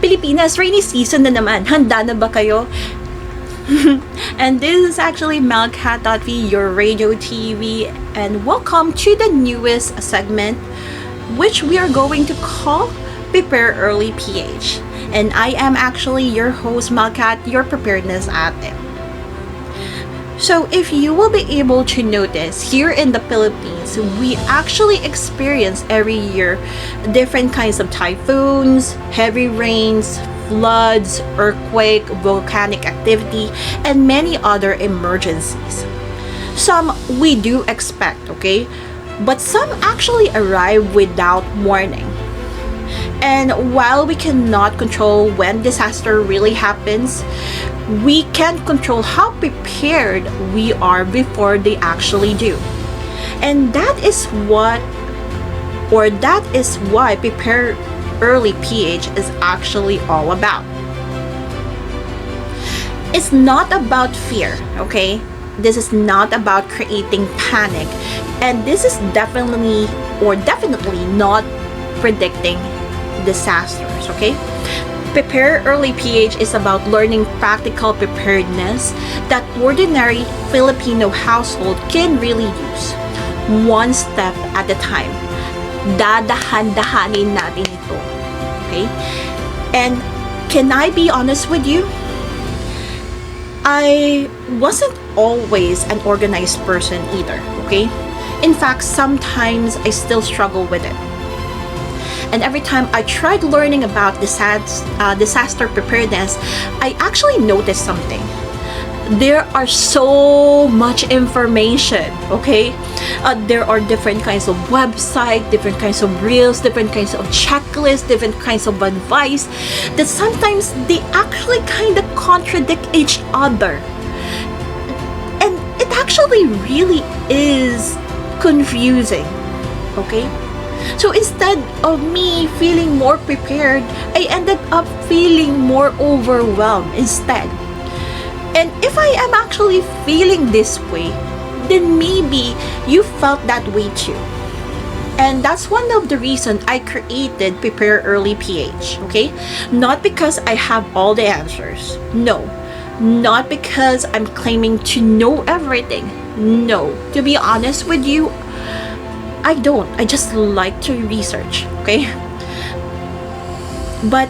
Pilipinas, rainy season na naman. Handa na ba kayo? And this is actually MelKat.V, your radio TV, and welcome to the newest segment, which we are going to call Prepare Early PH. And I am actually your host, MelKat, your preparedness ate. So if you will be able to notice, here in the Philippines, we actually experience every year different kinds of typhoons, heavy rains, floods, earthquake, volcanic activity, and many other emergencies. Some we do expect, okay? But some actually arrive without warning. And while we cannot control when disaster really happens, we can control how prepared we are before they actually do. And that is why Prepare Early PH is actually all about. It's not about fear, okay? This is not about creating panic, and this is definitely not predicting disasters, okay? Prepare Early PH is about learning practical preparedness that ordinary Filipino household can really use, one step at a time. Dadahan-dahanin natin ito, okay? And can I be honest with you? I wasn't always an organized person either, okay? In fact, sometimes I still struggle with it. And every time I tried learning about disaster preparedness, I actually noticed something. There are so much information, okay? There are different kinds of websites, different kinds of reels, different kinds of checklists, different kinds of advice that sometimes they actually kind of contradict each other. And it actually really is confusing, okay? So instead of me feeling more prepared, I ended up feeling more overwhelmed instead. And if I am actually feeling this way, then maybe you felt that way too. And that's one of the reasons I created Prepare Early PH, okay? Not because I have all the answers. No. Not because I'm claiming to know everything. No. To be honest with you, I don't. I just like to research, okay? But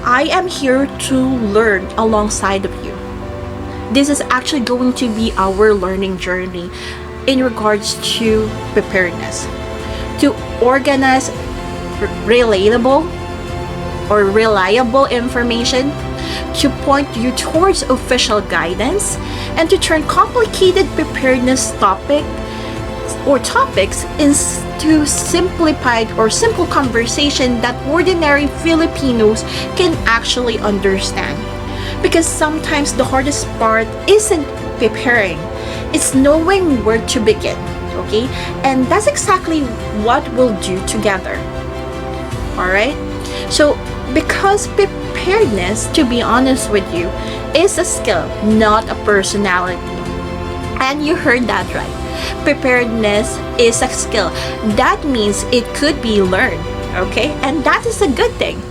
I am here to learn alongside of you. This is actually going to be our learning journey in regards to preparedness. To organize relatable or reliable information, to point you towards official guidance, and to turn complicated preparedness topics into simplified or simple conversation that ordinary Filipinos can actually understand. Because sometimes the hardest part isn't preparing, it's knowing where to begin, okay? And that's exactly what we'll do together. Alright? So, because preparedness, to be honest with you, is a skill, not a personality. And you heard that right. Preparedness is a skill. That means it could be learned, okay? And that is a good thing.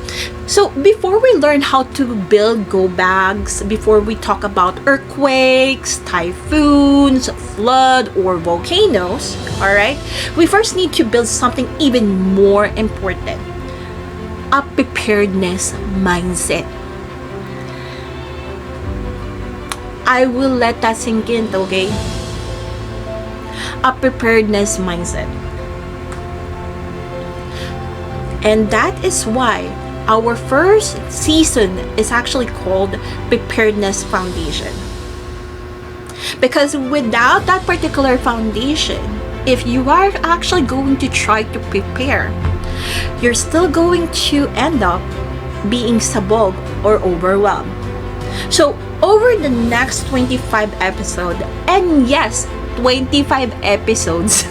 So before we learn how to build go bags, before we talk about earthquakes, typhoons, flood, or volcanoes, all right, we first need to build something even more important: a preparedness mindset. I will let that sink in, okay? A preparedness mindset. And that is why our first season is actually called Preparedness Foundation. Because without that particular foundation, if you are actually going to try to prepare, you're still going to end up being sabog or overwhelmed. So over the next 25 episodes, and yes, 25 episodes,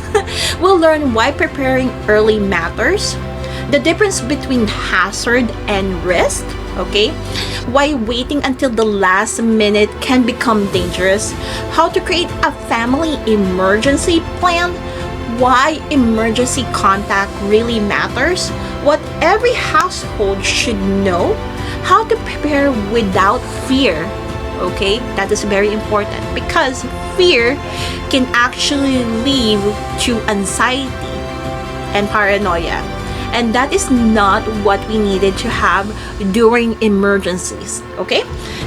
we'll learn why preparing early matters, the difference between hazard and risk, okay? Why waiting until the last minute can become dangerous, how to create a family emergency plan, why emergency contact really matters, what every household should know, how to prepare without fear. Okay, that is very important because fear can actually lead to anxiety and paranoia. And that is not what we needed to have during emergencies. Okay?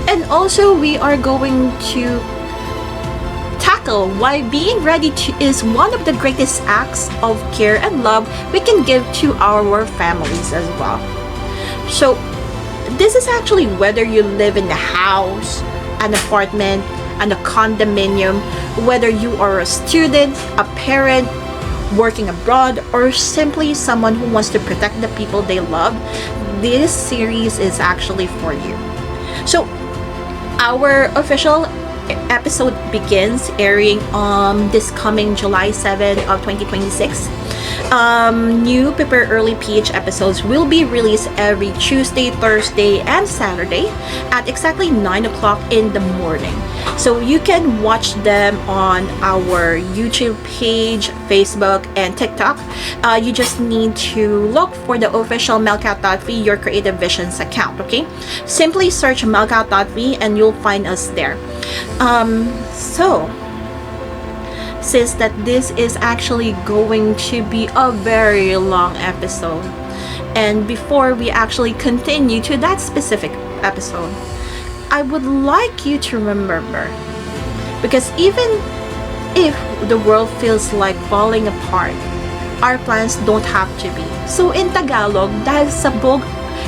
And also, we are going to tackle why being ready is one of the greatest acts of care and love we can give to our families as well. So, this is actually whether you live in a house, an apartment, and a condominium, whether you are a student, a parent, working abroad, or simply someone who wants to protect the people they love, this series is actually for you. So, our official episode begins airing on this coming July 7 of 2026. New Prepare Early PH episodes will be released every Tuesday, Thursday, and Saturday at exactly 9 o'clock in the morning. So you can watch them on our YouTube page, Facebook, and TikTok. You just need to look for the official MelKat.V, your Creative Visions account, okay? Simply search MelKat.V and you'll find us there. So, since that this is actually going to be a very long episode, and before we actually continue to that specific episode, I would like you to remember, because even if the world feels like falling apart, our plans don't have to be. So in Tagalog, dahil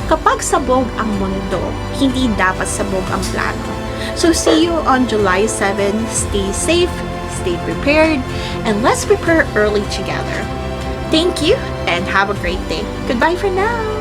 kapag sabog ang mundo, hindi dapat sabog ang plano. So see you on July 7. Stay safe, stay prepared, and let's prepare early together. Thank you and have a great day. Goodbye for now.